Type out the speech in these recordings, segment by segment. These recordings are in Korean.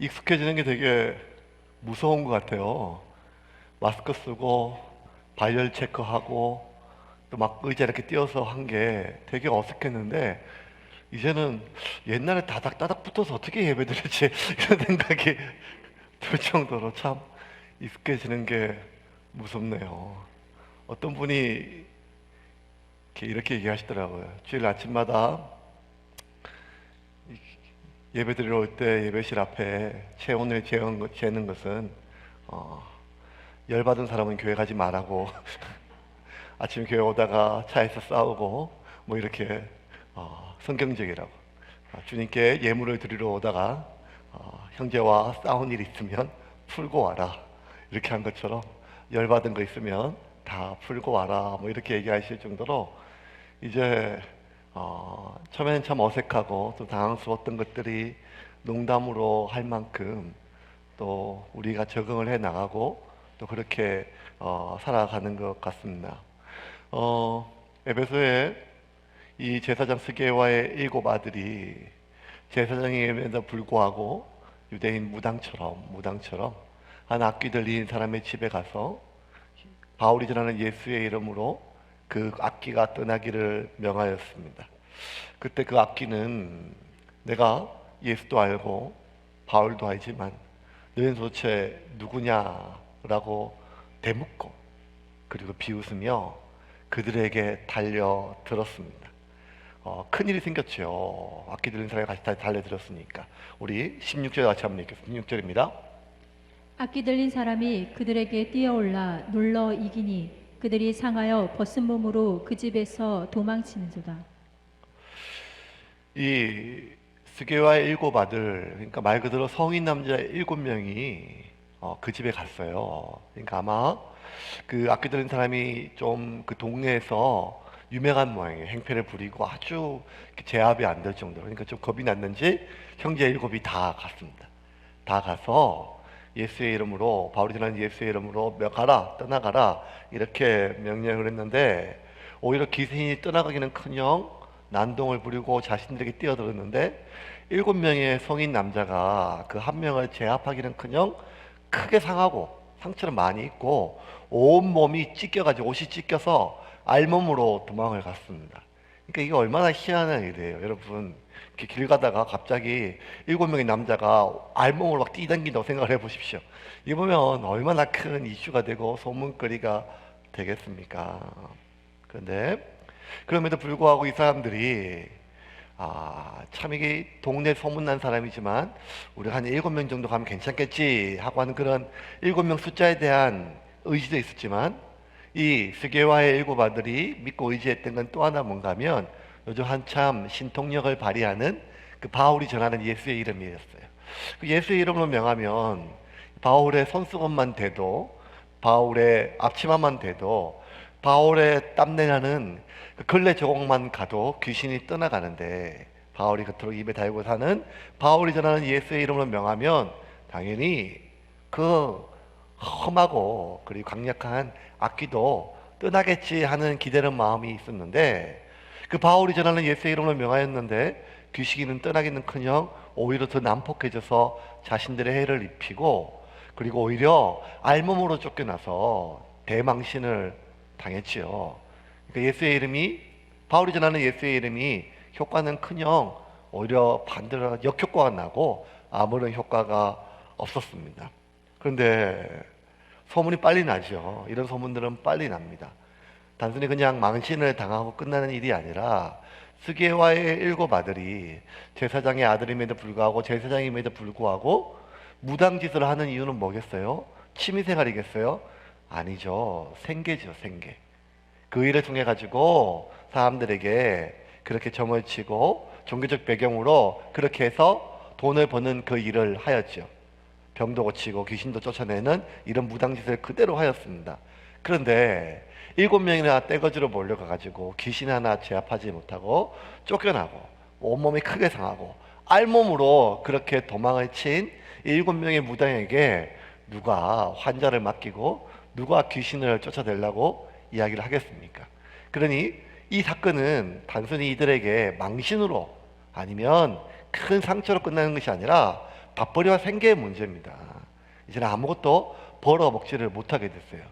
익숙해지는 게 되게 무서운 것 같아요. 마스크 쓰고 발열 체크하고 또 막 의자 이렇게 띄어서 한 게 되게 어색했는데, 이제는 옛날에 다닥다닥 붙어서 어떻게 예배드렸지 이런 생각이 들 정도로 참 익숙해지는 게 무섭네요. 어떤 분이 이렇게 얘기하시더라고요. 주일 아침마다 예배드리러 올 때 예배실 앞에 체온을 재는 것은 어, 열받은 사람은 교회 가지 말라고. 아침 교회 오다가 차에서 싸우고 뭐 이렇게 성경적이라고. 주님께 예물을 드리러 오다가 형제와 싸운 일 있으면 풀고 와라, 이렇게 한 것처럼 열받은 거 있으면 다 풀고 와라, 뭐 이렇게 얘기하실 정도로 이제 처음에는 참 어색하고 또 당황스러웠던 것들이 농담으로 할 만큼 또 우리가 적응을 해 나가고 또 그렇게 살아가는 것 같습니다. 에베소에 이 제사장 스게와의 7 아들이 제사장임에도 불구하고 유대인 무당처럼 한 악기 들린 사람의 집에 가서 바울이 전하는 예수의 이름으로 그 악기가 떠나기를 명하였습니다. 그때 그 악기는 내가 예수도 알고 바울도 알지만 너희는 도대체 누구냐라고 대묻고 그리고 비웃으며 그들에게 달려들었습니다. 큰일이 생겼죠. 악기 들린 사람이 같이 달려들었으니까. 우리 16절 같이 한번 읽겠습니다. 16절입니다. 악기 들린 사람이 그들에게 뛰어올라 눌러 이기니 그들이 상하여 벗은 몸으로 그 집에서 도망치는도다. 이 스게와의 7 아들, 그러니까 말 그대로 성인 남자 7명이 그 집에 갔어요. 그러니까 아마 그 악기 들린 사람이 좀 그 동네에서 유명한 모양이에요. 행패를 부리고 아주 제압이 안 될 정도로. 그러니까 좀 겁이 났는지 형제 7이 다 갔습니다. 다 가서 예수의 이름으로, 바울이 전하는 예수의 이름으로 가라, 떠나가라, 이렇게 명령을 했는데, 오히려 기생이 떠나가기는커녕 난동을 부리고 자신들에게 뛰어들었는데 7명의 성인 남자가 그 한 명을 제압하기는커녕 크게 상하고 상처를 많이 입고 온몸이 찢겨가지고 옷이 찢겨서 알몸으로 도망을 갔습니다. 그러니까 이게 얼마나 희한한 일이에요, 여러분. 이렇게 길 가다가 갑자기 7명의 남자가 알몸으로 막 뛰어다닌다고 생각을 해보십시오. 이 보면 얼마나 큰 이슈가 되고 소문거리가 되겠습니까? 그런데 그럼에도 불구하고 이 사람들이 참 이게 동네 소문난 사람이지만 우리가 한 7명 정도 가면 괜찮겠지 하고 하는 그런 7명 숫자에 대한 의지도 있었지만, 이 스게와의 7 아들이 믿고 의지했던 건 또 하나 뭔가 하면 요즘 한참 신통력을 발휘하는 그 바울이 전하는 예수의 이름이었어요. 그 예수의 이름으로 명하면 바울의 손수건만 대도, 바울의 앞치마만 대도, 바울의 땀내나는 그 걸레 조각만 가도 귀신이 떠나가는데, 바울이 그토록 입에 달고 사는 바울이 전하는 예수의 이름으로 명하면 당연히 그 험하고 그리고 강력한 악기도 떠나겠지 하는 기대는 마음이 있었는데, 그 바울이 전하는 예수의 이름으로 명하였는데 귀신은 떠나기는커녕 오히려 더 난폭해져서 자신들의 해를 입히고, 그리고 오히려 알몸으로 쫓겨나서 대망신을 당했지요. 그러니까 예수의 이름이, 바울이 전하는 예수의 이름이 효과는커녕 오히려 반대로 역효과가 나고 아무런 효과가 없었습니다. 그런데 소문이 빨리 나죠. 이런 소문들은 빨리 납니다. 단순히 그냥 망신을 당하고 끝나는 일이 아니라 스게와의 7 아들이 제사장의 아들임에도 불구하고, 제사장임에도 불구하고 무당짓을 하는 이유는 뭐겠어요? 취미생활이겠어요? 아니죠. 생계죠, 생계. 그 일을 통해 가지고 사람들에게 그렇게 점을 치고 종교적 배경으로 그렇게 해서 돈을 버는 그 일을 하였죠. 병도 고치고 귀신도 쫓아내는 이런 무당짓을 그대로 하였습니다. 그런데 7명이나 떼거지로 몰려가가지고 귀신 하나 제압하지 못하고 쫓겨나고 온몸이 크게 상하고 알몸으로 그렇게 도망을 친 7명의 무당에게 누가 환자를 맡기고 누가 귀신을 쫓아내려고 이야기를 하겠습니까? 그러니 이 사건은 단순히 이들에게 망신으로 아니면 큰 상처로 끝나는 것이 아니라 밥벌이와 생계의 문제입니다. 이제는 아무것도 벌어먹지를 못하게 됐어요.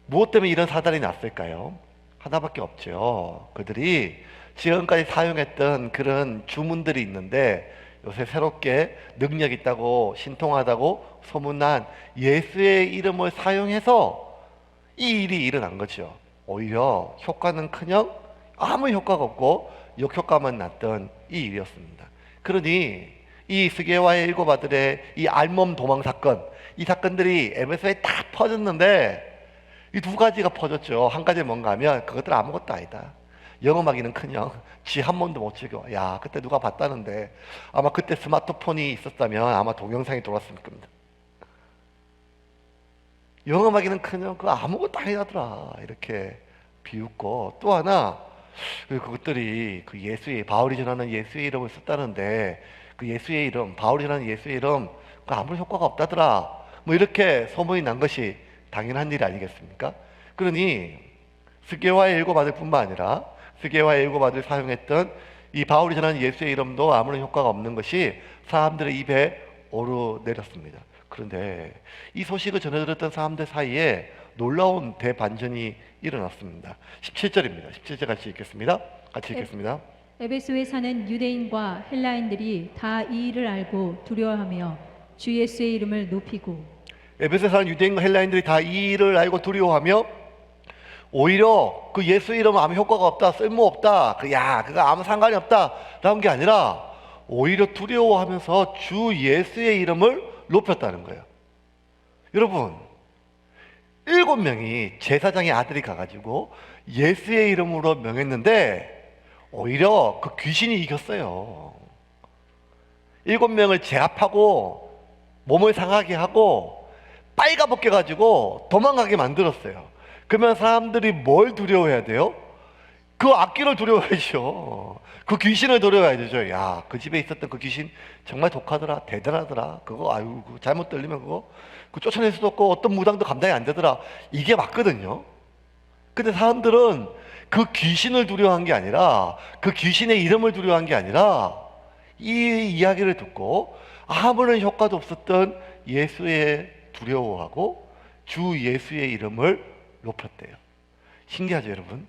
무엇 때문에 이런 사단이 났을까요? 하나밖에 없죠. 그들이 지금까지 사용했던 그런 주문들이 있는데 요새 새롭게 능력 있다고 신통하다고 소문난 예수의 이름을 사용해서 이 일이 일어난 거죠. 오히려 효과는커녕 아무 효과가 없고 역효과만 났던 이 일이었습니다. 그러니 이 스게와의 일곱 아들의 이 알몸 도망 사건, 이 사건들이 에베소에 다 퍼졌는데 이 두 가지가 퍼졌죠. 한 가지 뭔가 하면 그것들 아무것도 아니다. 영험하기는커녕 지 한 번도 못 찍어. 야, 그때 누가 봤다는데 아마 그때 스마트폰이 있었다면 아마 동영상이 돌았을 겁니다. 영험하기는커녕 그 아무것도 아니더라 이렇게 비웃고, 또 하나 그것들이 그 예수의 바울이 전하는 예수의 이름을 썼다는데 그 예수의 이름, 바울이 전하는 예수의 이름 그 아무 효과가 없다더라 뭐 이렇게 소문이 난 것이 당연한 일 아니겠습니까? 그러니 스게와의 일곱 아들뿐만 아니라 스게와의 일곱 아들 사용했던 이 바울이 전하는 예수의 이름도 아무런 효과가 없는 것이 사람들의 입에 오르내렸습니다. 그런데 이 소식을 전해 들었던 사람들 사이에 놀라운 대반전이 일어났습니다. 17절입니다. 17절 같이 읽겠습니다. 같이 읽겠습니다. 에베소에 사는 유대인과 헬라인들이 다 이 일을 알고 두려워하며 주 예수의 이름을 높이고. 에베소에 사는 유대인과 헬라인들이 다 이 일을 알고 두려워하며 오히려 그 예수 이름은 아무 효과가 없다, 쓸모없다, 그거 아무 상관이 없다 라는 게 아니라 오히려 두려워하면서 주 예수의 이름을 높였다는 거예요. 여러분, 7명이 제사장의 아들이 가가지고 예수의 이름으로 명했는데 오히려 그 귀신이 이겼어요. 7명을 제압하고 몸을 상하게 하고 빨가벗겨 가지고 도망가게 만들었어요. 그러면 사람들이 뭘 두려워해야 돼요? 그 악기를 두려워해야죠. 그 귀신을 두려워해야 되죠. 야, 그 집에 있었던 그 귀신 정말 독하더라, 대단하더라. 그거 그거 잘못 들리면 그거 쫓아낼 수도 없고 어떤 무당도 감당이 안 되더라. 이게 맞거든요. 근데 사람들은 그 귀신을 두려워한 게 아니라 그 귀신의 이름을 두려워한 게 아니라 이 이야기를 듣고 아무런 효과도 없었던 예수의 두려워하고 주 예수의 이름을 높였대요. 신기하죠, 여러분?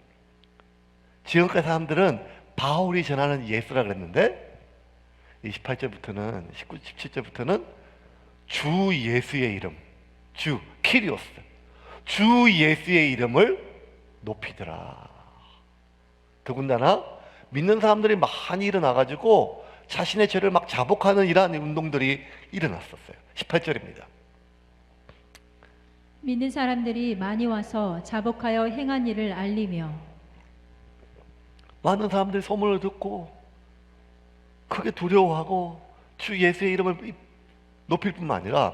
지금까지 사람들은 바울이 전하는 예수라 그랬는데 28절부터는 17절부터는 주 예수의 이름, 주 키리오스, 주 예수의 이름을 높이더라. 더군다나 믿는 사람들이 많이 일어나가지고 자신의 죄를 막 자복하는 이러한 운동들이 일어났었어요. 18절입니다. 믿는 사람들이 많이 와서 자복하여 행한 일을 알리며. 많은 사람들이 소문을 듣고 크게 두려워하고 주 예수의 이름을 높일 뿐만 아니라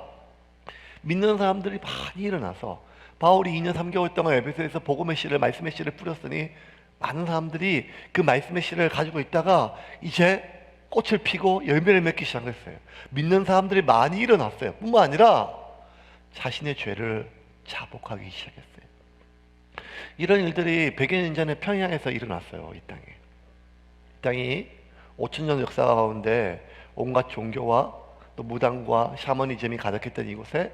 믿는 사람들이 많이 일어나서 바울이 2년 3개월 동안 에베소에서 복음의 씨를, 말씀의 씨를 뿌렸으니 많은 사람들이 그 말씀의 씨를 가지고 있다가 이제 꽃을 피고 열매를 맺기 시작했어요. 믿는 사람들이 많이 일어났어요. 뿐만 아니라 자신의 죄를 자복하기 시작했어요. 이런 일들이 100여 년 전에 평양에서 일어났어요. 이 땅이 5,000년 역사 가운데 온갖 종교와 또 무당과 샤머니즘이 가득했던 이곳에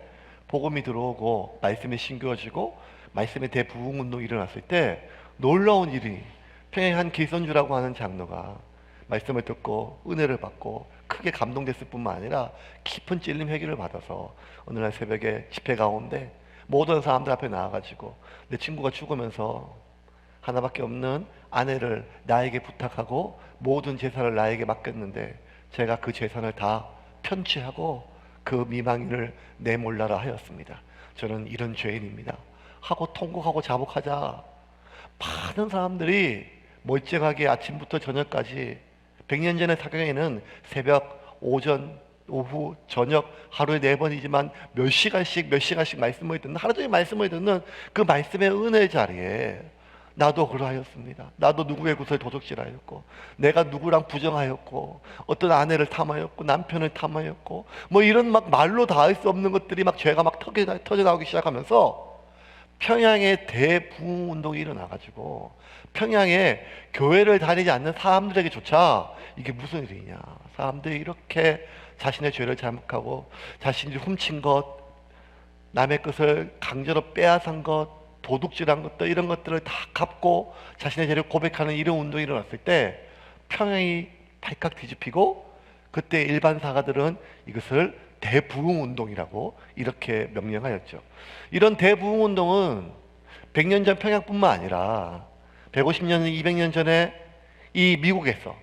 복음이 들어오고 말씀이 심겨지고 말씀의 대부흥운동이 일어났을 때 놀라운 일이, 평양의 한 길선주라고 하는 장로가 말씀을 듣고 은혜를 받고 크게 감동됐을 뿐만 아니라 깊은 찔림 회개를 받아서 어느 날 새벽에 집회 가운데 모든 사람들 앞에 나와가지고 내 친구가 죽으면서 하나밖에 없는 아내를 나에게 부탁하고 모든 재산을 나에게 맡겼는데 제가 그 재산을 다 편취하고 그 미망인을 내몰라라 하였습니다. 저는 이런 죄인입니다 하고 통곡하고 자복하자 많은 사람들이 멀쩡하게 아침부터 저녁까지 100년 전의 사경에는 새벽, 오전, 오후, 저녁 하루에 4번이지만 몇 시간씩 말씀을 듣는, 하루 종일 말씀을 듣는 그 말씀의 은혜 자리에 나도 그러하였습니다. 나도 누구의 구설 도적질하였고 내가 누구랑 부정하였고 어떤 아내를 탐하였고 남편을 탐하였고 뭐 이런 막 말로 다 할 수 없는 것들이 막 죄가 막 터져 나오기 시작하면서 평양에 대부흥 운동이 일어나가지고 평양에 교회를 다니지 않는 사람들에게조차 이게 무슨 일이냐, 사람들이 이렇게 자신의 죄를 자백하고 자신이 훔친 것, 남의 것을 강제로 빼앗은 것, 도둑질한 것들, 이런 것들을 다 갚고 자신의 죄를 고백하는 이런 운동이 일어났을 때 평양이 발칵 뒤집히고, 그때 일반 사가들은 이것을 대부흥 운동이라고 이렇게 명명하였죠. 이런 대부흥 운동은 100년 전 평양뿐만 아니라 150년, 200년 전에 이 미국에서,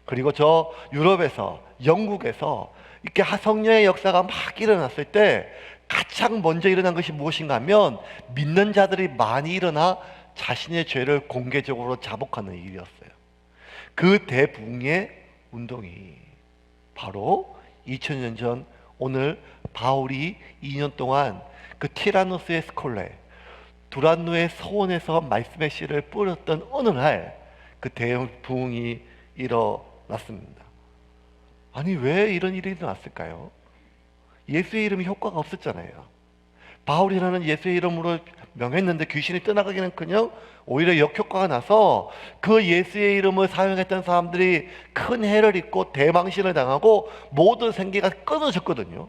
그리고 저 유럽에서, 영국에서 이렇게 성령의 역사가 막 일어났을 때 가장 먼저 일어난 것이 무엇인가 하면 믿는 자들이 많이 일어나 자신의 죄를 공개적으로 자복하는 일이었어요. 그 대부흥의 운동이 바로 2000년 전 오늘 바울이 2년 동안 그 티라노스의 스콜레, 두란노의 서원에서 말씀의 씨를 뿌렸던 어느 날 그 대부흥이 일어났습니다. 아니, 왜 이런 일이 일어났을까요? 예수의 이름이 효과가 없었잖아요. 바울이라는 예수의 이름으로 명했는데 귀신이 떠나가기는커녕 오히려 역효과가 나서 그 예수의 이름을 사용했던 사람들이 큰 해를 입고 대망신을 당하고 모든 생계가 끊어졌거든요.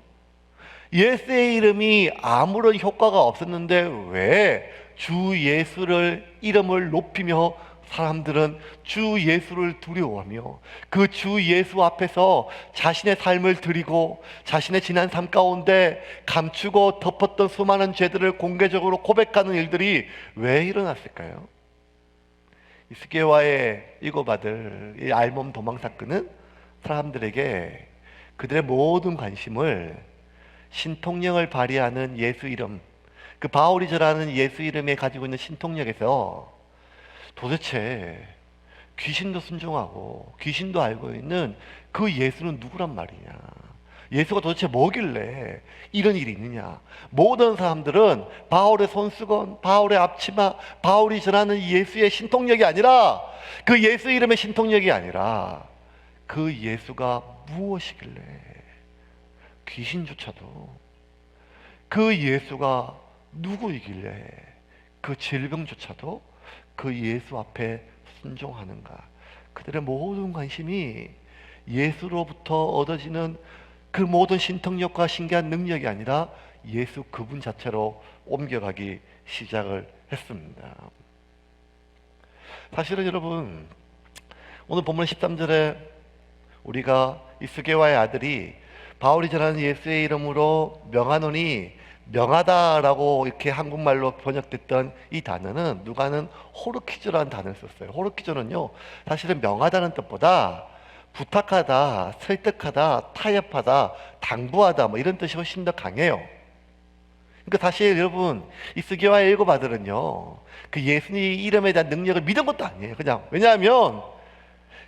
예수의 이름이 아무런 효과가 없었는데 왜 주 예수를 이름을 높이며 사람들은 주 예수를 두려워하며 그 주 예수 앞에서 자신의 삶을 드리고 자신의 지난 삶 가운데 감추고 덮었던 수많은 죄들을 공개적으로 고백하는 일들이 왜 일어났을까요? 스게와의 7아들 이 알몸 도망 사건은 사람들에게 그들의 모든 관심을 신통력을 발휘하는 예수 이름, 그 바울이 전하는 예수 이름에 가지고 있는 신통력에서 도대체 귀신도 순종하고 귀신도 알고 있는 그 예수는 누구란 말이냐, 예수가 도대체 뭐길래 이런 일이 있느냐. 모든 사람들은 바울의 손수건, 바울의 앞치마, 바울이 전하는 예수의 신통력이 아니라, 그 예수 이름의 신통력이 아니라 그 예수가 무엇이길래 귀신조차도 그 예수가 누구이길래 그 질병조차도 그 예수 앞에 순종하는가. 그들의 모든 관심이 예수로부터 얻어지는 그 모든 신통력과 신기한 능력이 아니라 예수 그분 자체로 옮겨가기 시작을 했습니다. 사실은 여러분, 오늘 본문 13절에 우리가 이 스게와의 아들이 바울이 전하는 예수의 이름으로 명하노니, 명하다라고 이렇게 한국말로 번역됐던 이 단어는 누가는 호르키조라는 단어를 썼어요. 호르키조는요, 사실은 명하다는 뜻보다 부탁하다, 설득하다, 타협하다, 당부하다, 뭐 이런 뜻이 훨씬 더 강해요. 그러니까 사실 여러분, 이 스게와의 7아들은요, 그 예수님 이름에 대한 능력을 믿은 것도 아니에요. 그냥 왜냐하면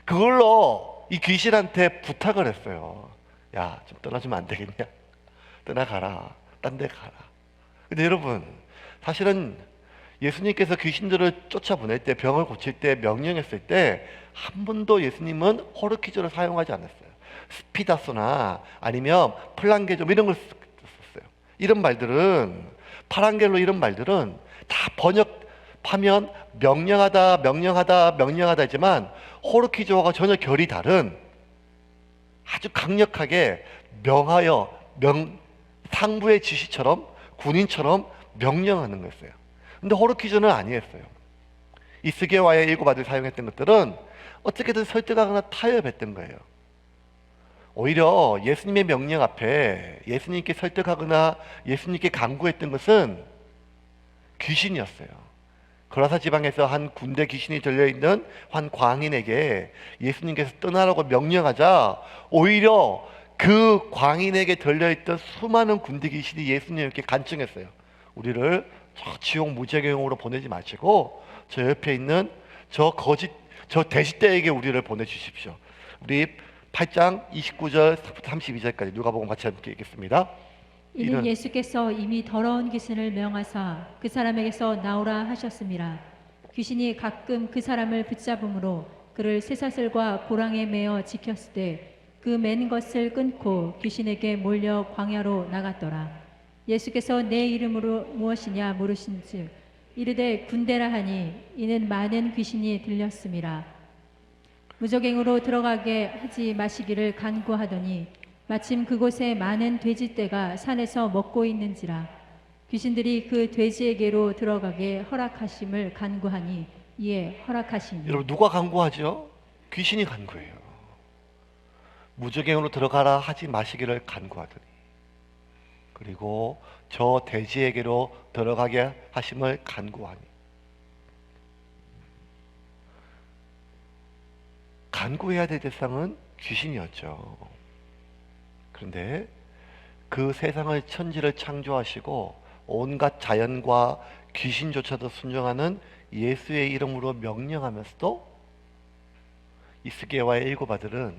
그걸로 이 귀신한테 부탁을 했어요. 야, 좀 떠나주면 안 되겠냐? 떠나가라. 딴 데 가라. 근데 여러분, 사실은 예수님께서 귀신들을 쫓아보낼 때, 병을 고칠 때, 명령했을 때 한 번도 예수님은 호르키조를 사용하지 않았어요. 스피다소나 아니면 플랑게좀 이런 걸 썼어요. 이런 말들은, 파랑겔로 이런 말들은 다 번역하면 명령하다, 명령하다, 명령하다 하지만 호르키조와 전혀 결이 다른, 아주 강력하게 명하여, 상부의 지시처럼, 군인처럼 명령하는 거였어요. 근데 호르키조는 아니었어요. 이 스게와의 7아들이 사용했던 것들은 어떻게든 설득하거나 타협했던 거예요. 오히려 예수님의 명령 앞에 예수님께 설득하거나 예수님께 강구했던 것은 귀신이었어요. 거라사 지방에서 한 군대 귀신이 들려있는 한 광인에게 예수님께서 떠나라고 명령하자 오히려 그 광인에게 들려있던 수많은 군대 귀신이 예수님께 간청했어요. 우리를 저 지옥 무지개용으로 보내지 마시고 저 옆에 있는 저 돼지떼에게 우리를 보내주십시오. 우리 8장 29절 32절까지 누가복음 같이 함께 읽겠습니다. 이는 예수께서 이미 더러운 귀신을 명하사 그 사람에게서 나오라 하셨습니다. 귀신이 가끔 그 사람을 붙잡음으로 그를 쇠사슬과 고랑에 매어 지켰을 때 그 맨 것을 끊고 귀신에게 몰려 광야로 나갔더라. 예수께서 내 이름으로 무엇이냐 물으신즉 이르되 군대라 하니 이는 많은 귀신이 들렸음이라. 무적행으로 들어가게 하지 마시기를 간구하더니 마침 그곳에 많은 돼지떼가 산에서 먹고 있는지라 귀신들이 그 돼지에게로 들어가게 허락하심을 간구하니 이에 허락하시니. 여러분, 누가 간구하죠? 귀신이 간구해요. 무저갱으로 들어가라 하지 마시기를 간구하더니, 그리고 저 돼지에게로 들어가게 하심을 간구하니. 간구해야 될 대상은 귀신이었죠. 그런데 그 세상을, 천지를 창조하시고 온갖 자연과 귀신조차도 순종하는 예수의 이름으로 명령하면서도 이스개와의 일곱 아들은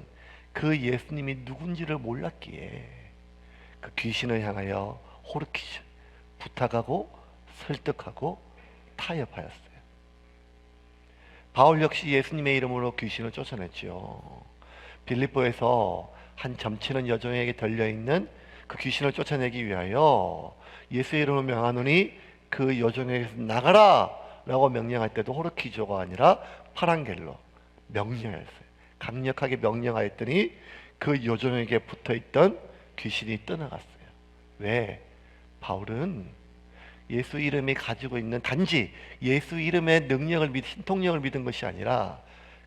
그 예수님이 누군지를 몰랐기에 그 귀신을 향하여 호르키죠. 부탁하고 설득하고 타협하였어요. 바울 역시 예수님의 이름으로 귀신을 쫓아냈지요. 빌립보에서 한 점치는 여종에게 들려있는 그 귀신을 쫓아내기 위하여 예수의 이름으로 명하노니 그 여종에게서 나가라 라고 명령할 때도 호르키조가 아니라 파랑겔로 명령했어요. 강력하게 명령하였더니 그 여종에게 붙어있던 귀신이 떠나갔어요. 왜? 바울은 예수 이름이 가지고 있는, 단지 예수 이름의 능력을 신통력을 믿은 것이 아니라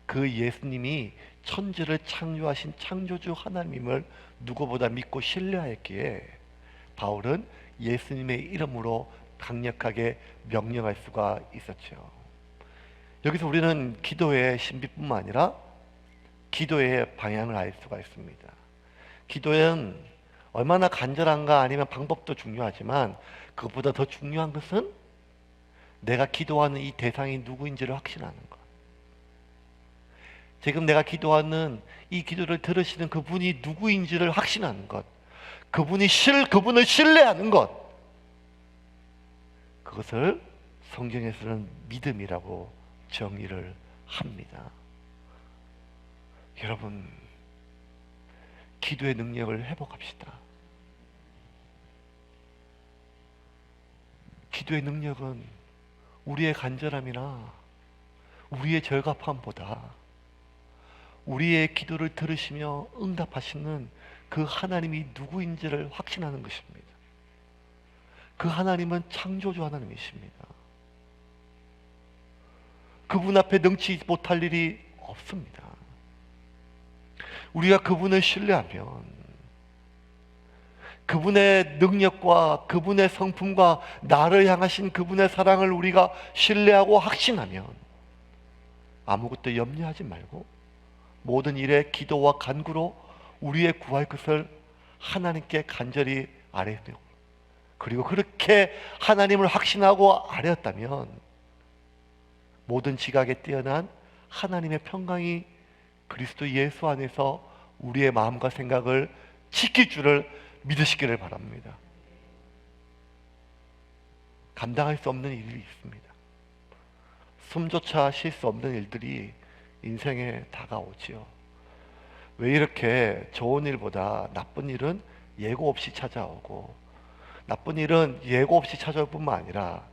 그 예수님이 천지를 창조하신 창조주 하나님을 누구보다 믿고 신뢰하였기에 바울은 예수님의 이름으로 강력하게 명령할 수가 있었죠. 여기서 우리는 기도의 신비뿐만 아니라 기도의 방향을 알 수가 있습니다. 기도는 얼마나 간절한가, 아니면 방법도 중요하지만 그것보다 더 중요한 것은 내가 기도하는 이 대상이 누구인지를 확신하는 것. 지금 내가 기도하는 이 기도를 들으시는 그분이 누구인지를 확신하는 것. 그분을 신뢰하는 것. 그것을 성경에서는 믿음이라고 정의를 합니다. 여러분, 기도의 능력을 회복합시다. 기도의 능력은 우리의 간절함이나 우리의 절갑함보다 우리의 기도를 들으시며 응답하시는 그 하나님이 누구인지를 확신하는 것입니다. 그 하나님은 창조주 하나님이십니다. 그분 앞에 능치 못할 일이 없습니다. 우리가 그분을 신뢰하면 그분의 능력과 그분의 성품과 나를 향하신 그분의 사랑을 우리가 신뢰하고 확신하면 아무것도 염려하지 말고 모든 일에 기도와 간구로 우리의 구할 것을 하나님께 간절히 아뢰며, 그리고 그렇게 하나님을 확신하고 아뢰었다면 모든 지각에 뛰어난 하나님의 평강이 그리스도 예수 안에서 우리의 마음과 생각을 지킬 줄을 믿으시기를 바랍니다. 감당할 수 없는 일이 있습니다. 숨조차 쉴 수 없는 일들이 인생에 다가오지요. 왜 이렇게 좋은 일보다 나쁜 일은 예고 없이 찾아오고, 나쁜 일은 예고 없이 찾아올 뿐만 아니라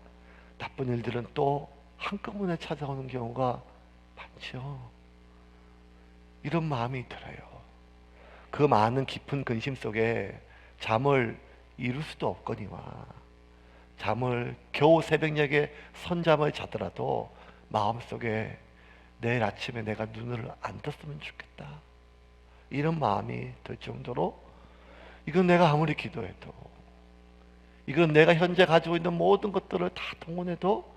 나쁜 일들은 또 한꺼번에 찾아오는 경우가 많죠. 이런 마음이 들어요. 그 많은 깊은 근심 속에 잠을 이룰 수도 없거니와 잠을 겨우 새벽녘에 선잠을 자더라도 마음속에 내일 아침에 내가 눈을 안 떴으면 좋겠다, 이런 마음이 들 정도로 이건 내가 아무리 기도해도, 이건 내가 현재 가지고 있는 모든 것들을 다 동원해도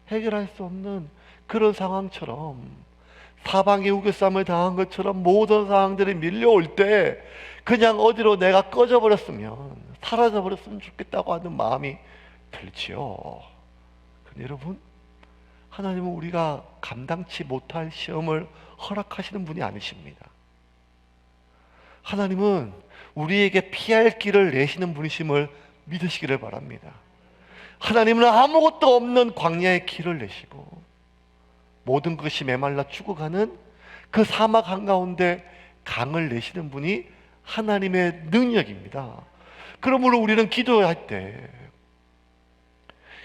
해결할 수 없는 그런 상황처럼, 사방에 우겨쌈을 당한 것처럼 모든 상황들이 밀려올 때 그냥 어디로 내가 꺼져버렸으면, 사라져버렸으면 좋겠다고 하는 마음이 들지요. 근데 여러분, 하나님은 우리가 감당치 못할 시험을 허락하시는 분이 아니십니다. 하나님은 우리에게 피할 길을 내시는 분이심을 믿으시기를 바랍니다. 하나님은 아무것도 없는 광야의 길을 내시고 모든 것이 메말라 죽어가는 그 사막 한가운데 강을 내시는 분이 하나님의 능력입니다. 그러므로 우리는 기도할 때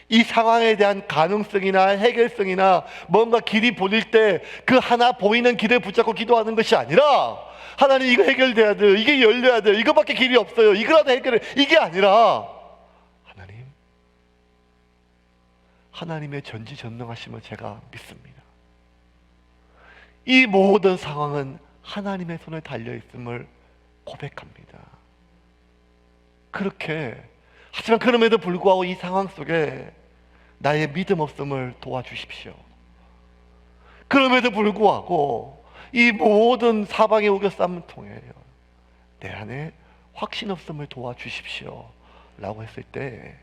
이 상황에 대한 가능성이나 해결성이나 뭔가 길이 보일 때 그 하나 보이는 길을 붙잡고 기도하는 것이 아니라, 하나님 이거 해결돼야 돼요, 이게 열려야 돼요, 이거밖에 길이 없어요, 이거라도 해결해, 이게 아니라 하나님의 전지전능하심을 제가 믿습니다. 이 모든 상황은 하나님의 손에 달려있음을 고백합니다. 그렇게, 하지만 그럼에도 불구하고 이 상황 속에 나의 믿음 없음을 도와주십시오. 그럼에도 불구하고 이 모든 사방의 우겨싸움을 통해 내 안에 확신 없음을 도와주십시오 라고 했을 때,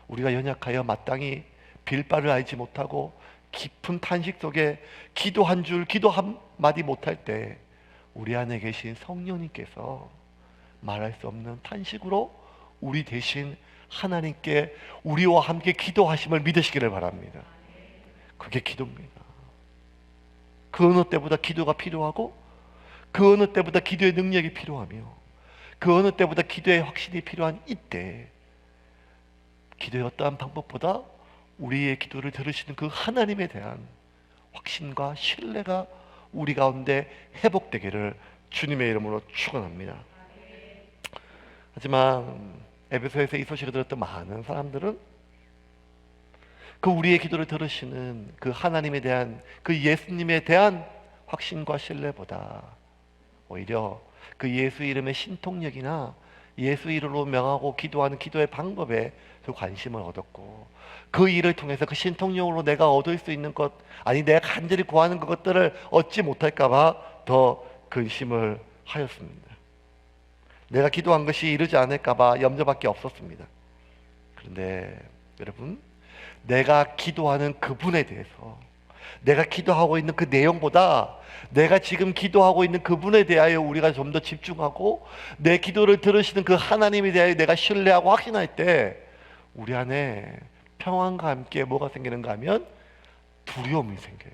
우리가 연약하여 마땅히 빌 바를 알지 못하고 깊은 탄식 속에 기도 한 줄, 기도 한 마디 못할 때 우리 안에 계신 성령님께서 말할 수 없는 탄식으로 우리 대신 하나님께 우리와 함께 기도하심을 믿으시기를 바랍니다. 그게 기도입니다. 그 어느 때보다 기도가 필요하고, 그 어느 때보다 기도의 능력이 필요하며, 그 어느 때보다 기도의 확신이 필요한 이때, 기도의 어떠한 방법보다 우리의 기도를 들으시는 그 하나님에 대한 확신과 신뢰가 우리 가운데 회복되기를 주님의 이름으로 축원합니다. 하지만 에베소에서 이 소식을 들었던 많은 사람들은 그 우리의 기도를 들으시는 그 하나님에 대한, 그 예수님에 대한 확신과 신뢰보다 오히려 그 예수 이름의 신통력이나 예수 이름으로 명하고 기도하는 기도의 방법에 그 관심을 얻었고, 그 일을 통해서 그 신통력으로 내가 얻을 수 있는 것, 아니 내가 간절히 구하는 그것들을 얻지 못할까봐 더 근심을 하였습니다. 내가 기도한 것이 이루지 않을까봐 염려밖에 없었습니다. 그런데 여러분, 내가 기도하는 그분에 대해서, 내가 기도하고 있는 그 내용보다 내가 지금 기도하고 있는 그분에 대하여 우리가 좀 더 집중하고, 내 기도를 들으시는 그 하나님에 대하여 내가 신뢰하고 확신할 때 우리 안에 평안과 함께 뭐가 생기는가 하면 두려움이 생겨요.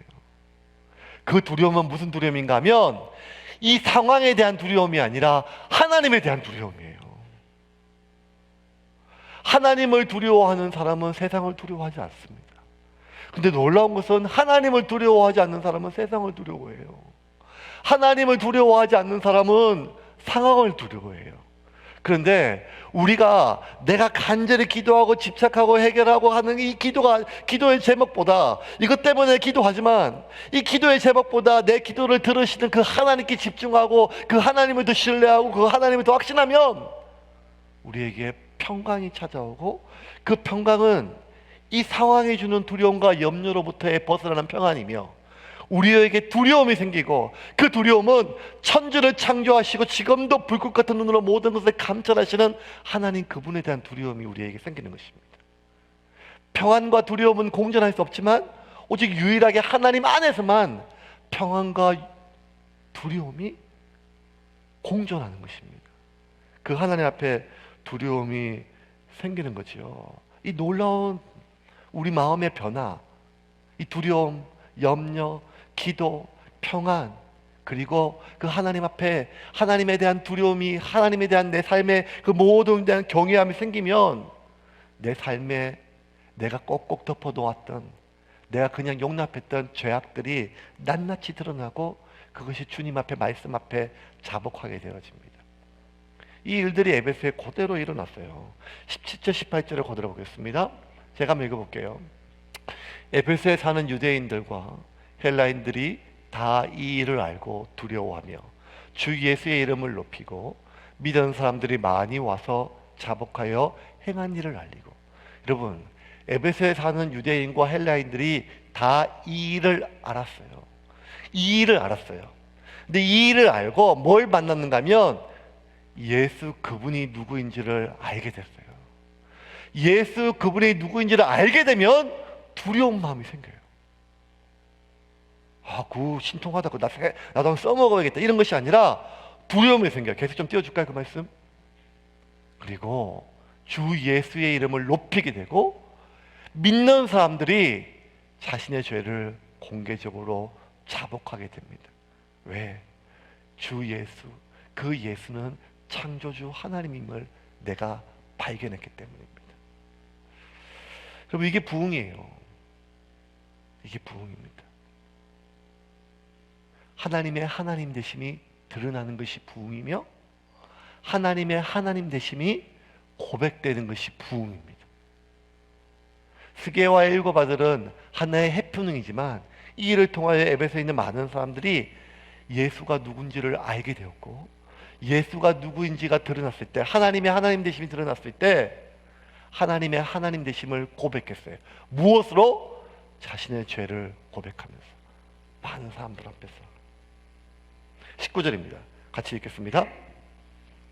그 두려움은 무슨 두려움인가 하면 이 상황에 대한 두려움이 아니라 하나님에 대한 두려움이에요. 하나님을 두려워하는 사람은 세상을 두려워하지 않습니다. 근데 놀라운 것은 하나님을 두려워하지 않는 사람은 세상을 두려워해요. 하나님을 두려워하지 않는 사람은 상황을 두려워해요. 그런데 우리가 내가 간절히 기도하고 집착하고 해결하고 하는 이 기도의 제목보다, 이것 때문에 기도하지만 이 기도의 제목보다 내 기도를 들으시는 그 하나님께 집중하고 그 하나님을 더 신뢰하고 그 하나님을 더 확신하면 우리에게 평강이 찾아오고, 그 평강은 이 상황이 주는 두려움과 염려로부터의 벗어나는 평안이며, 우리에게 두려움이 생기고, 그 두려움은 천지를 창조하시고 지금도 불꽃 같은 눈으로 모든 것을 감찰하시는 하나님 그분에 대한 두려움이 우리에게 생기는 것입니다. 평안과 두려움은 공존할 수 없지만 오직 유일하게 하나님 안에서만 평안과 두려움이 공존하는 것입니다. 그 하나님 앞에 두려움이 생기는 거죠. 이 놀라운 우리 마음의 변화, 이 두려움, 염려, 기도, 평안, 그리고 그 하나님 앞에 하나님에 대한 두려움이, 하나님에 대한 내 삶의 그 모든 대한 경외함이 생기면 내 삶에 내가 꼭꼭 덮어놓았던, 내가 그냥 용납했던 죄악들이 낱낱이 드러나고 그것이 주님 앞에, 말씀 앞에 자복하게 되어집니다. 이 일들이 에베소에 그대로 일어났어요. 17절 18절을 거들어 보겠습니다. 제가 한번 읽어볼게요. 에베소에 사는 유대인들과 헬라인들이 다 이 일을 알고 두려워하며 주 예수의 이름을 높이고 믿은 사람들이 많이 와서 자복하여 행한 일을 알리고. 여러분, 에베소에 사는 유대인과 헬라인들이 다 이 일을 알았어요. 이 일을 알았어요. 근데 이 일을 알고 뭘 만났는가 하면 예수 그분이 누구인지를 알게 됐어요. 예수 그분이 누구인지를 알게 되면 두려운 마음이 생겨요. 아, 그 신통하다, 나도 한번 써먹어야겠다, 이런 것이 아니라 두려움이 생겨요. 계속 좀 띄워줄까요, 그 말씀? 그리고 주 예수의 이름을 높이게 되고, 믿는 사람들이 자신의 죄를 공개적으로 자복하게 됩니다. 왜? 주 예수, 그 예수는 창조주 하나님임을 내가 발견했기 때문입니다. 그럼 이게 부흥이에요. 이게 부흥입니다. 하나님의 하나님 되심이 드러나는 것이 부흥이며 하나님의 하나님 되심이 고백되는 것이 부흥입니다. 스게와의 일곱 아들은 하나의 해프닝이지만 이 일을 통하여 에베소에 있는 많은 사람들이 예수가 누군지를 알게 되었고 예수가 누구인지가 드러났을 때 하나님의 하나님 되심이 드러났을 때 하나님의 하나님 되심을 고백했어요. 무엇으로? 자신의 죄를 고백하면서 많은 사람들 앞에서. 19절입니다. 같이 읽겠습니다.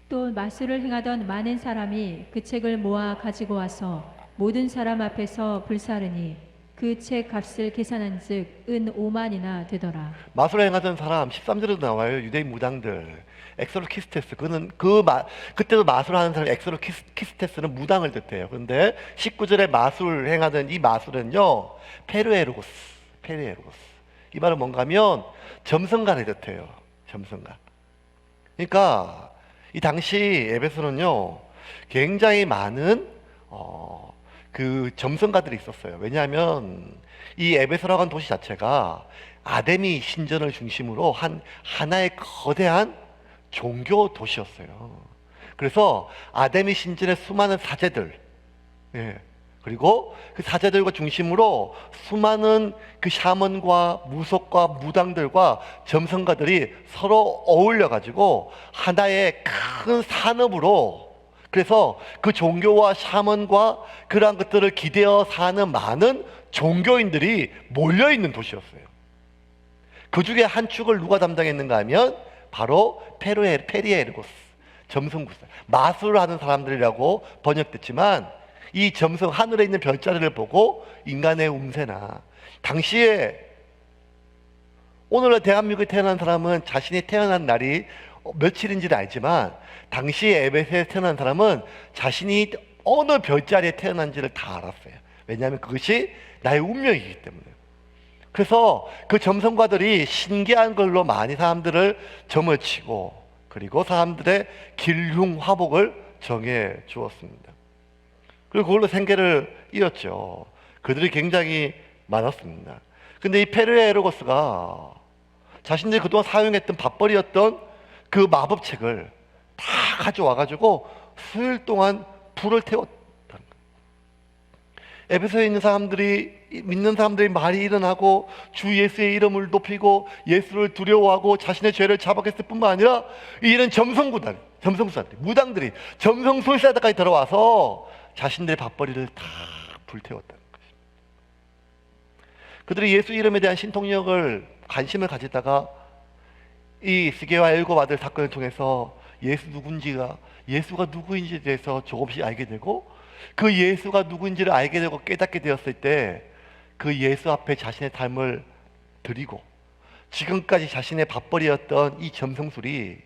또 마술을 행하던 많은 사람이 그 책을 모아 가지고 와서 모든 사람 앞에서 불사르니 그 책 값을 계산한즉 은 5만이나 되더라. 마술을 행하던 사람 13절에도 나와요. 유대인 무당들 엑소르키스테스 그때도 마술하는 사람 엑소르키스테스는 무당을 뜻해요. 그런데 19절에 마술 행하던 이 마술은요 페르에르고스 이 말은 뭔가 하면 점성가를 뜻해요. 점성가. 그러니까 이 당시 에베소는요 굉장히 많은 그 점성가들이 있었어요. 왜냐하면 이 에베소라고 하는 도시 자체가 아데미 신전을 중심으로 한 하나의 거대한 종교 도시였어요. 그래서 아데미 신전의 수많은 사제들, 그리고 그 사제들과 중심으로 수많은 그 샤먼과 무속과 무당들과 점성가들이 서로 어울려 가지고 하나의 큰 산업으로, 그래서 그 종교와 샤먼과 그러한 것들을 기대어 사는 많은 종교인들이 몰려있는 도시였어요. 그 중에 한 축을 누가 담당했는가 하면 바로 페리에르고스, 점성구사, 마술을 하는 사람들이라고 번역됐지만 이 점성, 하늘에 있는 별자리를 보고 인간의 운세나, 당시에 오늘날 대한민국에 태어난 사람은 자신이 태어난 날이 며칠인지를 알지만 당시에 에베소에 태어난 사람은 자신이 어느 별자리에 태어난지를 다 알았어요. 왜냐하면 그것이 나의 운명이기 때문에. 그래서 그 점성가들이 신기한 걸로 많이 사람들을 점을 치고 그리고 사람들의 길흉화복을 정해 주었습니다. 그리고 그걸로 생계를 이었죠. 그들이 굉장히 많았습니다. 근데 이 페르에르고스가 자신들이 그동안 사용했던 밥벌이였던 그 마법책을 다 가져와가지고 수일 동안 불을 태웠다는 거예요. 에베소에 있는 사람들이, 믿는 사람들이 많이 일어나고 주 예수의 이름을 높이고 예수를 두려워하고 자신의 죄를 자박했을 뿐만 아니라 이런 점성사들, 무당들이 점성술사들까지 들어와서 자신들의 밥벌이를 다 불태웠다는 것입니다. 그들이 예수 이름에 대한 신통력을, 관심을 가지다가 이 스게와 일곱 아들 사건을 통해서 예수가 누구인지에 대해서 조금씩 알게 되고 그 예수가 누구인지를 알게 되고 깨닫게 되었을 때 그 예수 앞에 자신의 삶을 드리고 지금까지 자신의 밥벌이였던 이 점성술이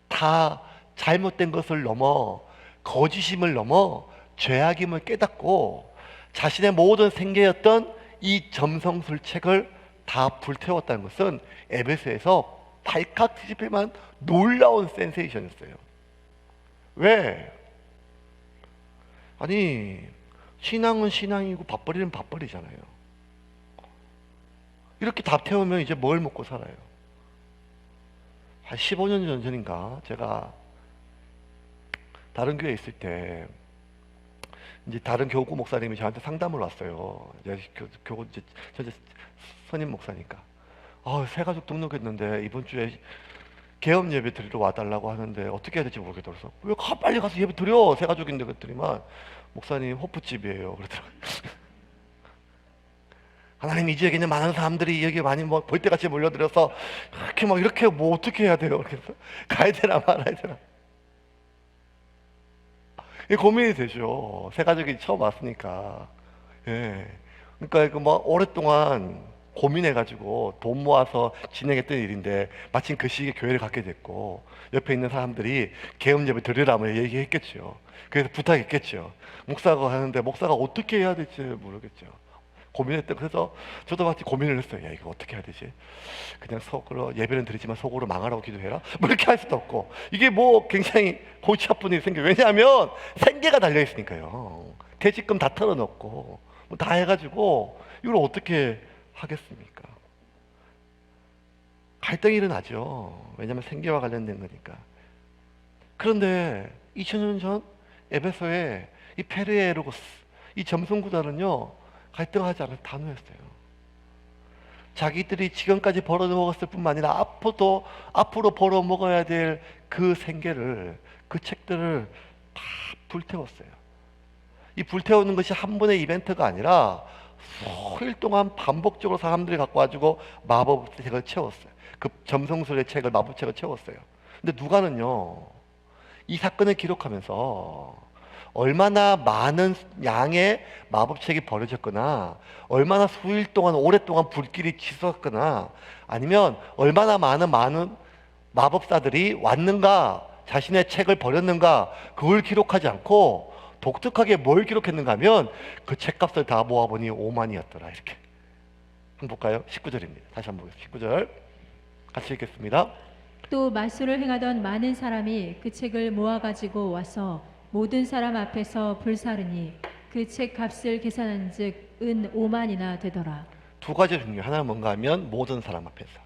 다 잘못된 것을 넘어 거짓임을 넘어 죄악임을 깨닫고 자신의 모든 생계였던 이 점성술 책을 다 불태웠다는 것은 에베소에서 발칵 뒤집힐 만한 놀라운 센세이션이었어요. 왜? 아니, 신앙은 신앙이고 밥벌이는 밥벌이잖아요. 이렇게 다 태우면 이제 뭘 먹고 살아요? 한 15년 전인가 제가 다른 교회에 있을 때 이제 다른 교구 목사님이 저한테 상담을 왔어요. 교구 이제 선임 목사니까. 새 가족 등록했는데 이번 주에 개업 예배 드리러 와달라고 하는데 어떻게 해야 될지 모르겠더라고요. 왜 빨리 가서 예배 드려? 새 가족인데 그랬더니만 목사님 호프집이에요. 그러더라고요. 하나님 이 지역에 있는 많은 사람들이 여기 많이 볼때같이 몰려들어서 이렇게 어떻게 해야 돼요? 그래서 가야 되나 말아야 되나? 고민이 되죠. 새 가족이 처음 왔으니까. 그러니까 오랫동안 고민해가지고 돈 모아서 진행했던 일인데 마침 그 시기에 교회를 갖게 됐고 옆에 있는 사람들이 개업 예배 드리라고 얘기했겠죠. 그래서 부탁했겠죠. 목사가 하는데 목사가 어떻게 해야 될지 모르겠죠. 고민했대. 그래서 저도 마치 고민을 했어요. 야, 이거 어떻게 해야 되지? 그냥 속으로 예배는 드리지만 속으로 망하라고 기도해라? 이렇게 할 수도 없고 이게 굉장히 골치 아픈 일이 생겨요. 왜냐하면 생계가 달려있으니까요. 퇴직금 다 털어놓고 뭐 다 해가지고 이걸 어떻게 하겠습니까? 갈등이 일어나죠. 왜냐하면 생계와 관련된 거니까. 그런데 2000년 전 에베소에 이 페르에로고스, 이 점성구단은요 갈등하지 않아서 단호했어요. 자기들이 지금까지 벌어먹었을 뿐만 아니라 앞으로 벌어먹어야 될 그 생계를, 그 책들을 다 불태웠어요. 이 불태우는 것이 한 번의 이벤트가 아니라 수일 동안 반복적으로 사람들이 갖고 와가지고 마법책을 채웠어요. 그 점성술의 책을, 마법책을 채웠어요. 근데 누가는요 이 사건을 기록하면서 얼마나 많은 양의 마법책이 버려졌거나, 얼마나 수일 동안 오랫동안 불길이 치솟았거나, 아니면 얼마나 많은 마법사들이 왔는가, 자신의 책을 버렸는가, 그걸 기록하지 않고 독특하게 뭘 기록했는가 하면 그 책값을 다 모아보니 5만이었더라. 이렇게 한번 볼까요? 19절입니다. 다시 한번 보겠습니다. 19절 같이 읽겠습니다. 또 말술을 행하던 많은 사람이 그 책을 모아가지고 와서 모든 사람 앞에서 불사르니 그 책 값을 계산한즉 은 5만이나 되더라. 두 가지 중요해요. 하나는 뭔가 하면 모든 사람 앞에서,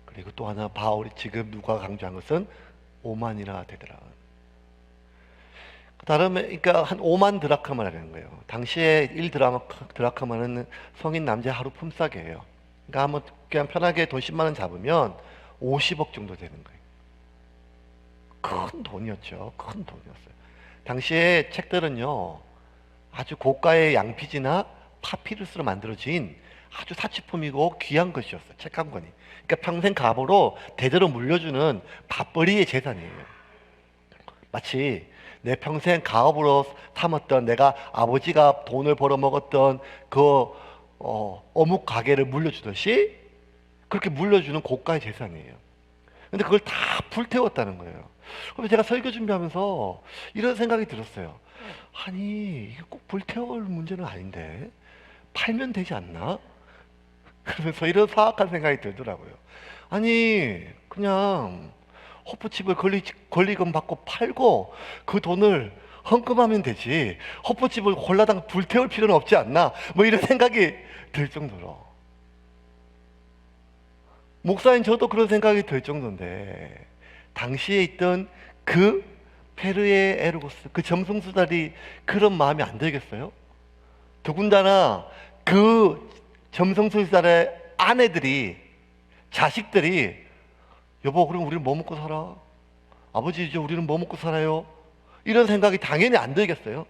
그리고 또 하나 바울이 지금 누가 강조한 것은 5만이나 되더라. 다름에 그러니까 한 5만 드라크마라는 거예요. 당시에 1드라크마는 성인 남자 하루 품삯이에요. 그러니까 한번 그냥 편하게 돈 10만 원 잡으면 50억 정도 되는 거예요. 큰 돈이었죠. 큰 돈이었어요. 당시에 책들은요 아주 고가의 양피지나 파피루스로 만들어진 아주 사치품이고 귀한 것이었어요. 책 한 권이. 그러니까 평생 값으로 대대로 물려주는 밥벌이의 재산이에요. 마치 내 평생 가업으로 삼았던, 내가 아버지가 돈을 벌어먹었던 그 어묵 가게를 물려주듯이 그렇게 물려주는 고가의 재산이에요. 근데 그걸 다 불태웠다는 거예요. 그래서 제가 설교 준비하면서 이런 생각이 들었어요. 아니 이게 꼭 불태울 문제는 아닌데 팔면 되지 않나? 그러면서 이런 사악한 생각이 들더라고요. 아니 그냥 호프집을 권리금 받고 팔고 그 돈을 헌금하면 되지, 호프집을 홀라당 불태울 필요는 없지 않나, 뭐 이런 생각이 들 정도로, 목사인 저도 그런 생각이 들 정도인데, 당시에 있던 그 페르의 에르고스, 그 점성수달이 그런 마음이 안 들겠어요? 더군다나 그 점성수달의 아내들이, 자식들이 여보 그럼 우리는 뭐 먹고 살아? 아버지 이제 우리는 뭐 먹고 살아요? 이런 생각이 당연히 안 들겠어요?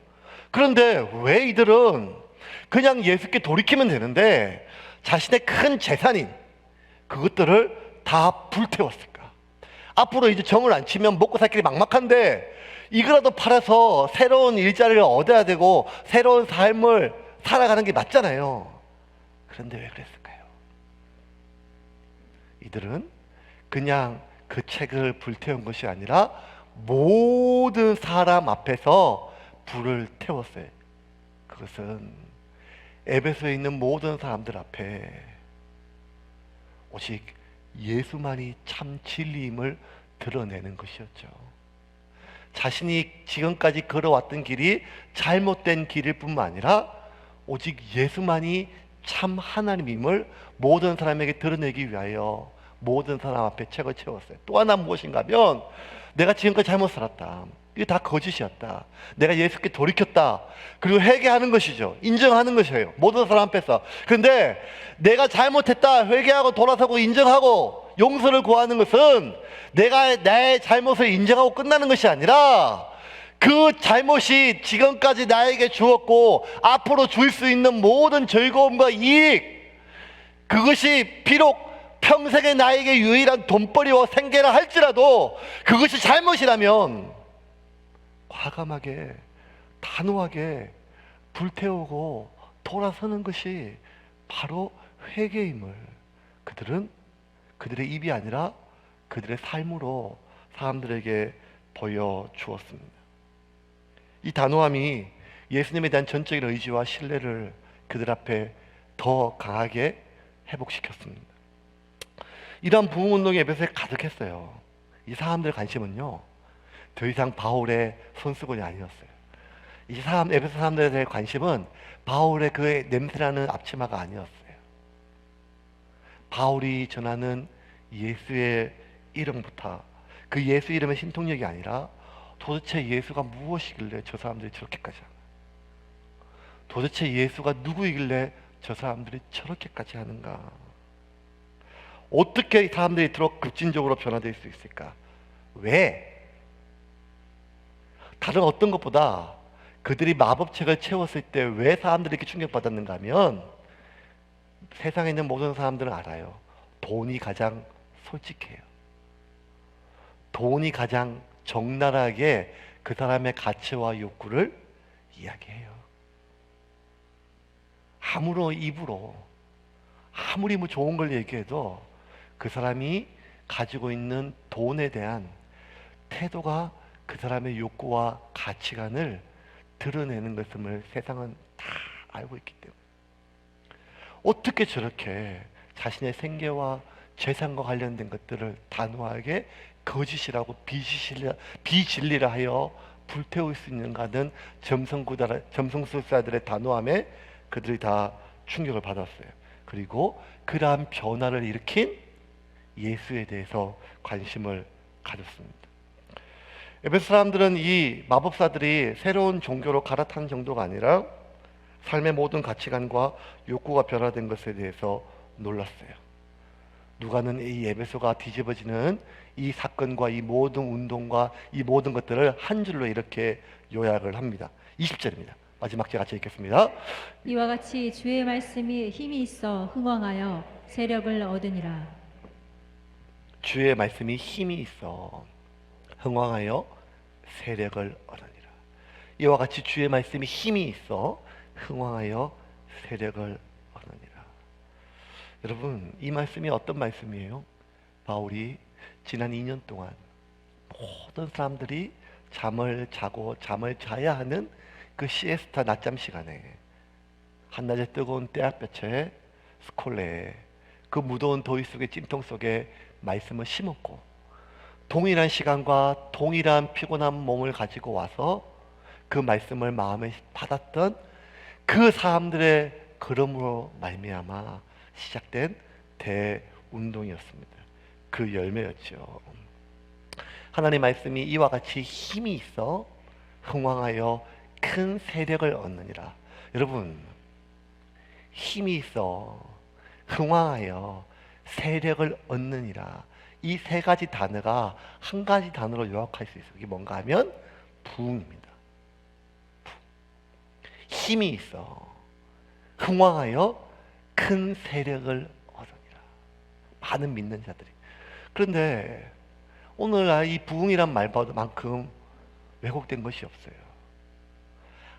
그런데 왜 이들은 그냥 예수께 돌이키면 되는데 자신의 큰 재산인 그것들을 다 불태웠을까? 앞으로 이제 정을 안 치면 먹고 살 길이 막막한데 이거라도 팔아서 새로운 일자리를 얻어야 되고 새로운 삶을 살아가는 게 맞잖아요. 그런데 왜 그랬을까요? 이들은 그냥 그 책을 불태운 것이 아니라 모든 사람 앞에서 불을 태웠어요. 그것은 에베소에 있는 모든 사람들 앞에 오직 예수만이 참 진리임을 드러내는 것이었죠. 자신이 지금까지 걸어왔던 길이 잘못된 길일 뿐만 아니라 오직 예수만이 참 하나님임을 모든 사람에게 드러내기 위하여 모든 사람 앞에 책을 채웠어요. 또 하나 무엇인가 하면 내가 지금까지 잘못 살았다, 이게 다 거짓이었다, 내가 예수께 돌이켰다, 그리고 회개하는 것이죠. 인정하는 것이에요, 모든 사람 앞에서. 그런데 내가 잘못했다 회개하고 돌아서고 인정하고 용서를 구하는 것은 내가 나의 잘못을 인정하고 끝나는 것이 아니라 그 잘못이 지금까지 나에게 주었고 앞으로 줄 수 있는 모든 즐거움과 이익, 그것이 비록 평생에 나에게 유일한 돈벌이와 생계라 할지라도 그것이 잘못이라면 과감하게 단호하게 불태우고 돌아서는 것이 바로 회개임을 그들의 입이 아니라 그들의 삶으로 사람들에게 보여주었습니다. 이 단호함이 예수님에 대한 전적인 의지와 신뢰를 그들 앞에 더 강하게 회복시켰습니다. 이러한 부흥운동이 에베소에 가득했어요. 이 사람들의 관심은요 더 이상 바울의 손수건이 아니었어요. 에베소 사람들에 대한 관심은 바울의 그 냄새나는 앞치마가 아니었어요. 바울이 전하는 예수의 이름부터 그 예수 이름의 신통력이 아니라 도대체 예수가 무엇이길래 저 사람들이 저렇게까지 하나? 도대체 예수가 누구이길래 저 사람들이 저렇게까지 하는가? 어떻게 사람들이 이토록 급진적으로 변화될 수 있을까? 왜? 다른 어떤 것보다 그들이 마법책을 채웠을 때 왜 사람들이 이렇게 충격받았는가 하면 세상에 있는 모든 사람들은 알아요. 돈이 가장 솔직해요. 돈이 가장 적나라하게 그 사람의 가치와 욕구를 이야기해요. 아무리 입으로 아무리 뭐 좋은 걸 얘기해도 그 사람이 가지고 있는 돈에 대한 태도가 그 사람의 욕구와 가치관을 드러내는 것임을 세상은 다 알고 있기 때문에 어떻게 저렇게 자신의 생계와 재산과 관련된 것들을 단호하게 거짓이라고 비진리라 하여 불태울 수 있는가는 점성술사들의 단호함에 그들이 다 충격을 받았어요. 그리고 그러한 변화를 일으킨 예수에 대해서 관심을 가졌습니다. 에베소 사람들은 이 마법사들이 새로운 종교로 갈아탄 정도가 아니라 삶의 모든 가치관과 욕구가 변화된 것에 대해서 놀랐어요. 누가는 이 에베소가 뒤집어지는 이 사건과 이 모든 운동과 이 모든 것들을 한 줄로 이렇게 요약을 합니다. 20절입니다. 마지막 절 같이 읽겠습니다. 이와 같이 주의 말씀이 힘이 있어 흥왕하여 세력을 얻으니라. 주의 말씀이 힘이 있어 흥왕하여 세력을 얻으니라. 이와 같이 주의 말씀이 힘이 있어 흥왕하여 세력을 얻으니라. 여러분, 이 말씀이 어떤 말씀이에요? 바울이 지난 2년 동안 모든 사람들이 잠을 자고 잠을 자야 하는 그 시에스타 낮잠 시간에 한낮의 뜨거운 때앗볕에 스콜레에 그 무더운 더위 속의 찜통 속에 말씀을 심었고 동일한 시간과 동일한 피곤한 몸을 가지고 와서 그 말씀을 마음에 받았던 그 사람들의 걸음으로 말미암아 시작된 대운동이었습니다. 그 열매였죠. 하나님의 말씀이 이와 같이 힘이 있어 흥왕하여 큰 세력을 얻느니라. 여러분, 힘이 있어 흥왕하여 세력을 얻느니라. 이 세 가지 단어가 한 가지 단어로 요약할 수 있어요. 이게 뭔가 하면 부흥입니다. 힘이 있어 흥왕하여 큰 세력을 얻으니라. 많은 믿는 자들이. 그런데 오늘날 이 부흥이란 말만큼 왜곡된 것이 없어요.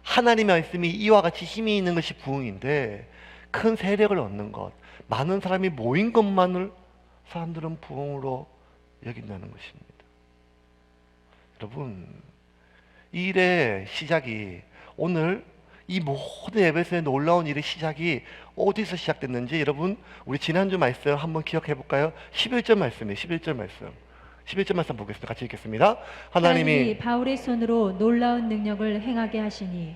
하나님의 말씀이 이와 같이 힘이 있는 것이 부흥인데 큰 세력을 얻는 것, 많은 사람이 모인 것만을 사람들은 부흥으로 여긴다는 것입니다. 여러분, 이 일의 시작이 오늘 이 모든 에베소의 놀라운 일의 시작이 어디서 시작됐는지 여러분 우리 지난주 말씀 한번 기억해 볼까요? 11절 말씀이에요. 11절 말씀. 11절 말씀 보겠습니다. 같이 읽겠습니다. 하나님이 바울의 손으로 놀라운 능력을 행하게 하시니.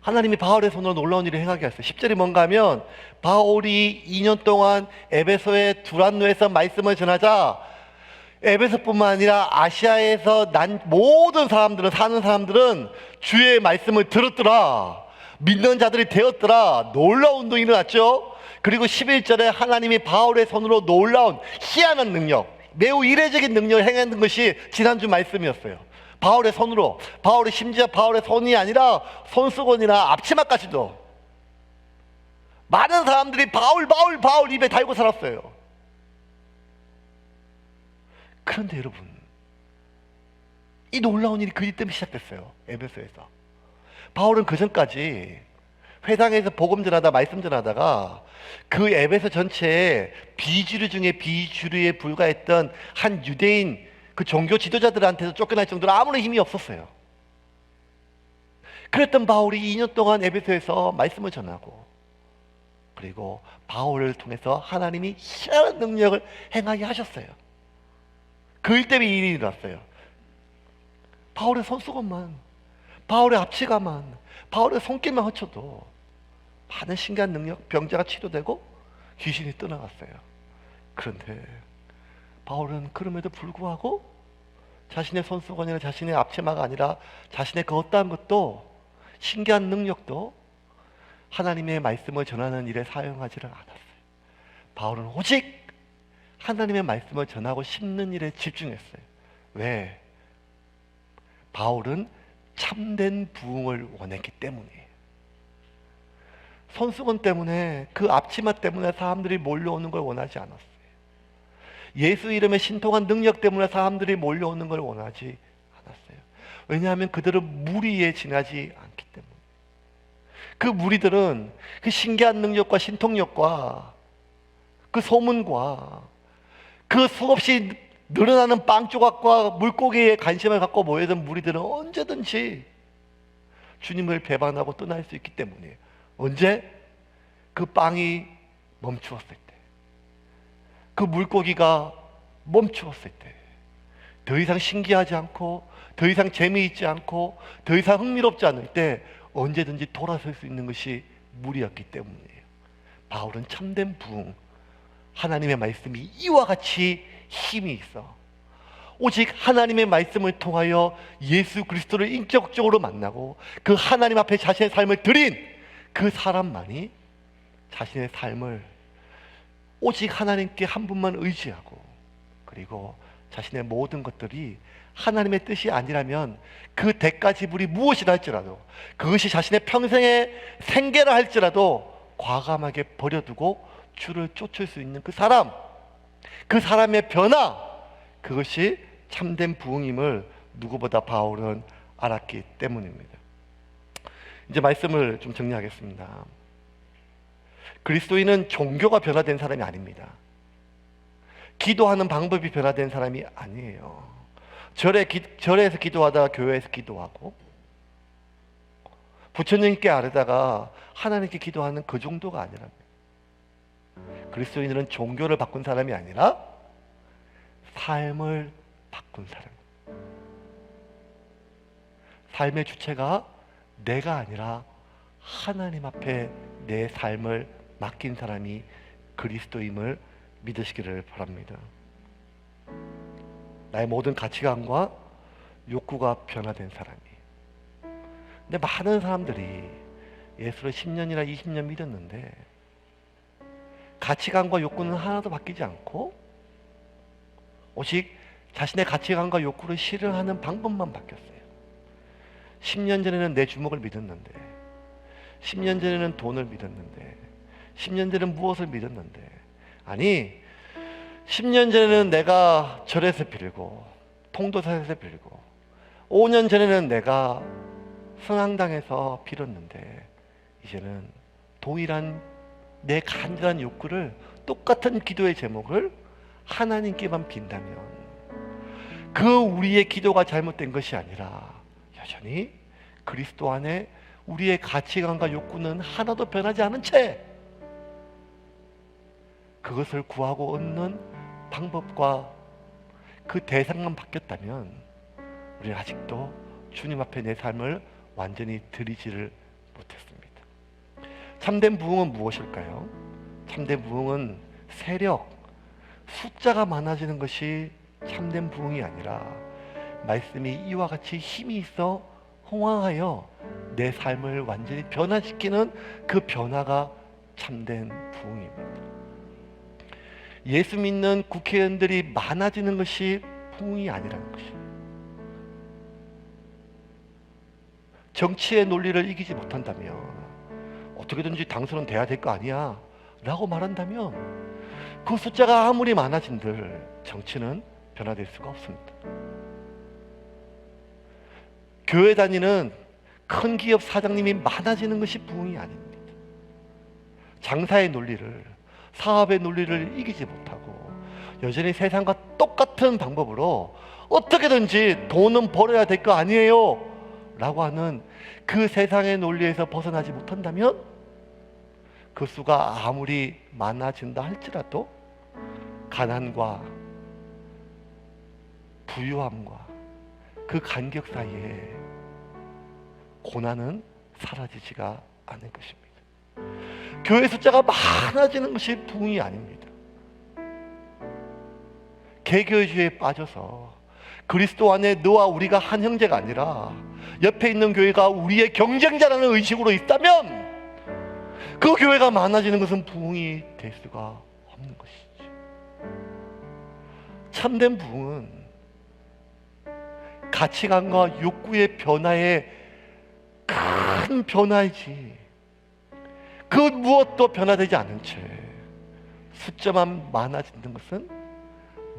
하나님이 바울의 손으로 놀라운 일을 행하게 하셨어요. 10절이 뭔가 하면 바울이 2년 동안 에베소의 두란노에서 말씀을 전하자 에베소뿐만 아니라 아시아에서 난 모든 사람들은 사는 사람들은 주의 말씀을 들었더라. 믿는 자들이 되었더라. 놀라운 운동이 일어났죠. 그리고 11절에 하나님이 바울의 손으로 놀라운 희한한 능력, 매우 이례적인 능력을 행하는 것이 지난주 말씀이었어요. 바울의 손으로, 심지어 바울의 손이 아니라 손수건이나 앞치마까지도 많은 사람들이 바울 입에 달고 살았어요. 그런데 여러분, 이 놀라운 일이 그리 때문에 시작됐어요. 에베소에서. 바울은 그 전까지 회당에서 복음 전하다 말씀 전하다가 그 에베소 전체에 비주류 중에 비주류에 불과했던 한 유대인 그 종교 지도자들한테서 쫓겨날 정도로 아무런 힘이 없었어요. 그랬던 바울이 2년 동안 에베소에서 말씀을 전하고 그리고 바울을 통해서 하나님이 희한한 능력을 행하게 하셨어요. 그 일 때문에 일이 일어났어요. 바울의 손수건만, 바울의 압치가만, 바울의 손길만 허쳐도 많은 신기한 능력, 병자가 치료되고 귀신이 떠나갔어요. 그런데 바울은 그럼에도 불구하고 자신의 손수건이나 자신의 앞치마가 아니라 자신의 그 어떠한 것도, 신기한 능력도 하나님의 말씀을 전하는 일에 사용하지를 않았어요. 바울은 오직 하나님의 말씀을 전하고 심는 일에 집중했어요. 왜? 바울은 참된 부흥을 원했기 때문이에요. 손수건 때문에, 그 앞치마 때문에 사람들이 몰려오는 걸 원하지 않았어요. 예수 이름에 신통한 능력 때문에 사람들이 몰려오는 걸 원하지 않았어요. 왜냐하면 그들은 무리에 지나지 않기 때문에. 그 무리들은 그 신기한 능력과 신통력과 그 소문과 그 수없이 늘어나는 빵 조각과 물고기에 관심을 갖고 모여든 무리들은 언제든지 주님을 배반하고 떠날 수 있기 때문이에요. 언제? 그 빵이 멈추었을 때, 그 물고기가 멈추었을 때, 더 이상 신기하지 않고, 더 이상 재미있지 않고, 더 이상 흥미롭지 않을 때 언제든지 돌아설 수 있는 것이 무리였기 때문이에요. 바울은 참된 부흥, 하나님의 말씀이 이와 같이 힘이 있어 오직 하나님의 말씀을 통하여 예수 그리스도를 인격적으로 만나고 그 하나님 앞에 자신의 삶을 드린 그 사람만이 자신의 삶을 오직 하나님께 한 분만 의지하고, 그리고 자신의 모든 것들이 하나님의 뜻이 아니라면 그 대가 지불이 무엇이라 할지라도, 그것이 자신의 평생의 생계라 할지라도 과감하게 버려두고 주를 쫓을 수 있는 그 사람, 그 사람의 변화, 그것이 참된 부흥임을 누구보다 바울은 알았기 때문입니다. 이제 말씀을 좀 정리하겠습니다. 그리스도인은 종교가 변화된 사람이 아닙니다. 기도하는 방법이 변화된 사람이 아니에요. 절에서 기도하다가 교회에서 기도하고, 부처님께 아뢰다가 하나님께 기도하는 그 정도가 아니랍니다. 그리스도인들은 종교를 바꾼 사람이 아니라 삶을 바꾼 사람. 삶의 주체가 내가 아니라 하나님 앞에 내 삶을 맡긴 사람이 그리스도임을 믿으시기를 바랍니다. 나의 모든 가치관과 욕구가 변화된 사람이. 근데 많은 사람들이 예수를 10년이나 20년 믿었는데 가치관과 욕구는 하나도 바뀌지 않고 오직 자신의 가치관과 욕구를 실현하는 방법만 바뀌었어요. 10년 전에는 내 주먹을 믿었는데, 10년 전에는 돈을 믿었는데, 10년 전에는 무엇을 믿었는데, 아니 10년 전에는 내가 절에서 빌고 통도사에서 빌고 5년 전에는 내가 성황당에서 빌었는데 이제는 동일한 내 간절한 욕구를, 똑같은 기도의 제목을 하나님께만 빈다면 그 우리의 기도가 잘못된 것이 아니라 여전히 그리스도 안에 우리의 가치관과 욕구는 하나도 변하지 않은 채 그것을 구하고 얻는 방법과 그 대상만 바뀌었다면 우리는 아직도 주님 앞에 내 삶을 완전히 드리지를 못했습니다. 참된 부흥은 무엇일까요? 참된 부흥은 세력, 숫자가 많아지는 것이 참된 부흥이 아니라 말씀이 이와 같이 힘이 있어 홍황하여 내 삶을 완전히 변화시키는 그 변화가 참된 부흥입니다. 예수 믿는 국회의원들이 많아지는 것이 부흥이 아니라는 것이에요. 정치의 논리를 이기지 못한다면 어떻게든지 당선은 돼야 될 거 아니야 라고 말한다면 그 숫자가 아무리 많아진들 정치는 변화될 수가 없습니다. 교회 다니는 큰 기업 사장님이 많아지는 것이 부흥이 아닙니다. 장사의 논리를, 사업의 논리를 이기지 못하고 여전히 세상과 똑같은 방법으로 어떻게든지 돈은 벌어야 될 거 아니에요 라고 하는 그 세상의 논리에서 벗어나지 못한다면 그 수가 아무리 많아진다 할지라도 가난과 부유함과 그 간격 사이에 고난은 사라지지가 않는 것입니다. 교회 숫자가 많아지는 것이 부흥이 아닙니다. 개교주의에 빠져서 그리스도 안에 너와 우리가 한 형제가 아니라 옆에 있는 교회가 우리의 경쟁자라는 의식으로 있다면 그 교회가 많아지는 것은 부흥이 될 수가 없는 것이지. 참된 부흥은 가치관과 욕구의 변화의 큰 변화이지, 그 무엇도 변화되지 않은 채 숫자만 많아지는 것은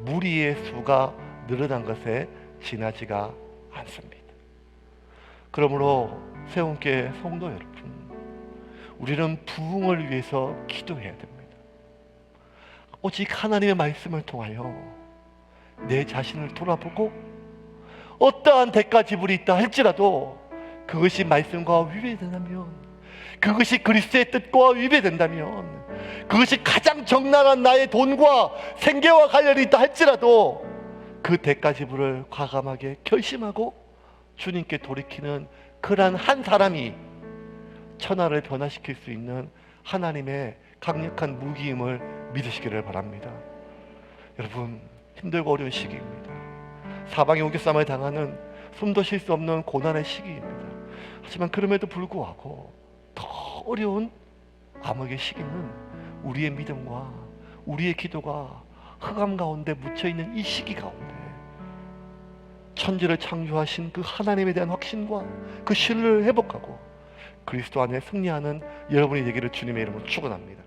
무리의 수가 늘어난 것에 지나지가 않습니다. 그러므로 세운교회 성도 여러분, 우리는 부흥을 위해서 기도해야 됩니다. 오직 하나님의 말씀을 통하여 내 자신을 돌아보고 어떠한 대가 지불이 있다 할지라도 그것이 말씀과 위배된다면, 그것이 그리스도의 뜻과 위배된다면, 그것이 가장 적나라한 나의 돈과 생계와 관련이 있다 할지라도 그 대가 지불을 과감하게 결심하고 주님께 돌이키는 그러한 한 사람이 천하를 변화시킬 수 있는 하나님의 강력한 무기임을 믿으시기를 바랍니다. 여러분, 힘들고 어려운 시기입니다. 사방에 우겨쌈을 당하는 숨도 쉴 수 없는 고난의 시기입니다. 하지만 그럼에도 불구하고 더 어려운 암흑의 시기는 우리의 믿음과 우리의 기도가 흑암 가운데 묻혀있는 이 시기 가운데 천지를 창조하신 그 하나님에 대한 확신과 그 신뢰를 회복하고 그리스도 안에 승리하는 여러분이 되기를 주님의 이름으로 축원합니다.